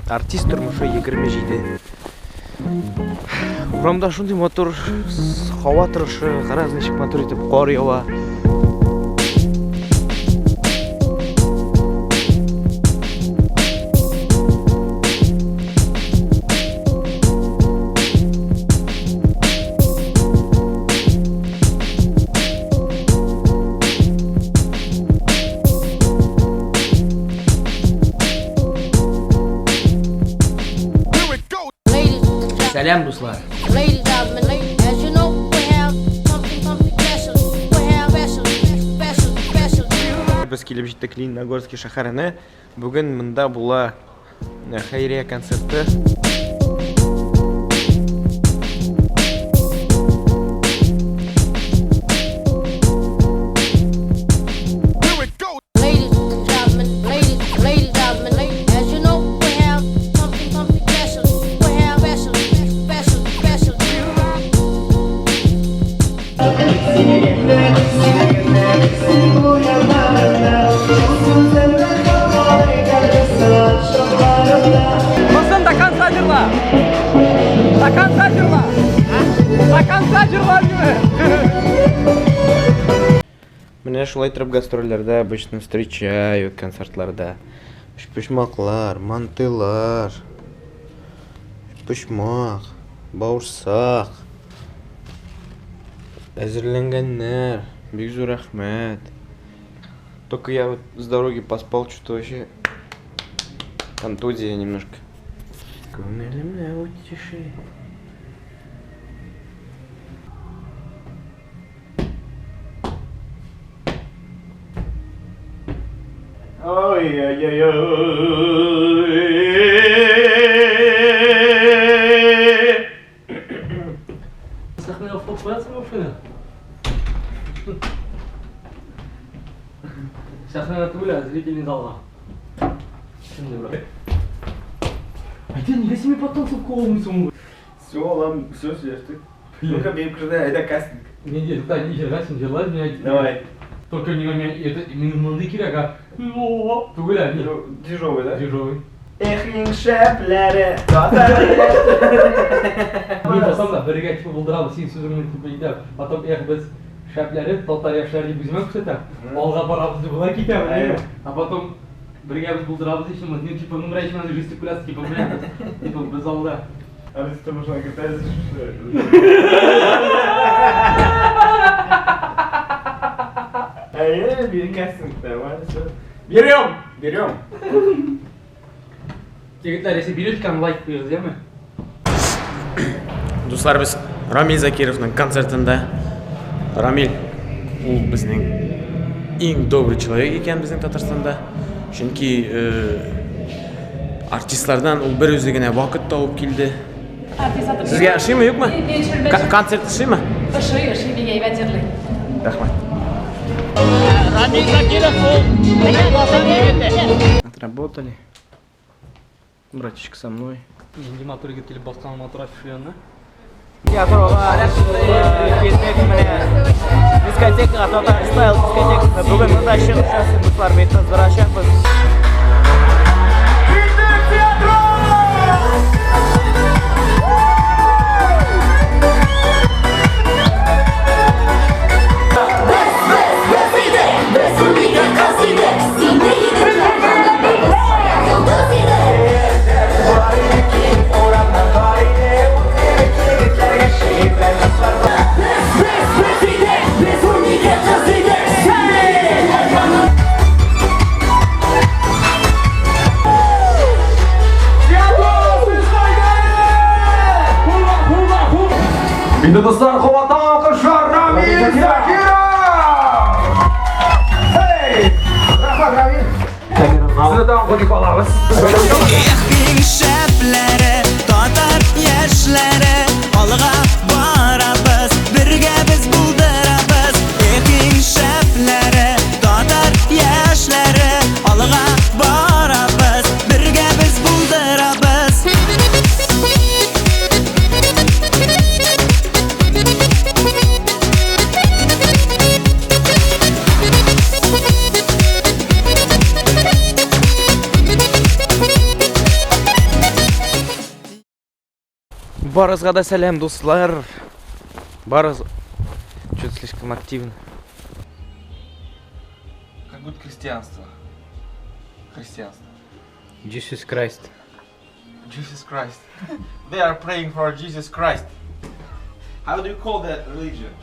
Артист тұрмышы 20 жейді. Құрамда шундай мотор, хава тұрышы, қаразнышық мотор етіп қор еуа. Сәлем, дуслар. Біз келіп жеттік Лениногорский шаһарына. Бүгін мында була хайрия концерті. Меня шулай тұрып гастроллерда обычно встречают концертларда. Пішмақлар, мантылар, пішмақ, бауырсақ, әзірленгеннер, бек зор рахмет. Только я вот с дороги поспал, что-то вообще контузия немножко. Көңілімді утеши. Ой-ой-ой-ой. Сахнеға фото қоясың ба өшіне? Сахнеға түгіл, зрительный залға. Şimdi bırak. Ayten niye seni patlansın kovmuşsun? Все, ладно, все, съештик. Ну-ка, бей, когда это кастинг. Не, да, не желательно, желательно. Давай. Только не это минимумный киряга. Тугуля, Дежовый, да? Дежовый. Эхин шәпләре. Мен басам да бірге типа бұлдырады, сен сөзіңнің типа етіп. Потом біз шәплері, татар яшылары деп өзімен көрсетіп. Алға барабыз деп бұлар кетемін. А потом бірге біз бұлдырабыз еще мы типа нумерачный жестикуляция типа блядь, типа біз алда. А вы что можно кататься? Бери кастинг, нормально все. Берем. Жігіттер, если берешканы лайк қойыңыз, иә ме? Достар, біз Рамиль Закировның концертында. Рамиль, ол біздің ең добрый человек екен біздің Татарстанда. Чөнки артистлардан ол бір өзігіне вақыт тауып келді. Сізге аши ма, yok ма? Концерт аши ма? Аши, беге әйбәтерлі. Рахмет. Рамиль Закиров, Отработали. Братишка со мной. Енді моторға келіп басқан мотор афишаны. театрға келмек міне дискотекаға Татар стайл дискотекасына бүгін мында шығып жасымызлармен қыздырашақпыз. Şimdi dostlar kovata alkışlar Рамиль Закиров! Hey! Rahmat Рамиль! Sizi de alkışlık alağız. Ehbin şəpləri, tatar yaşları Alğa barabız, birgə biz buldurabız Ehbin şəpləri, tatar yaşları Alğa barabız, birgə biz buldurabız Барызга да сәлем, дуслар. Барыз... Чё-то слишком активно. Как будет христианство? Христианство. Jesus Christ. Jesus Christ. They are praying for Jesus Christ. How do you call that religion?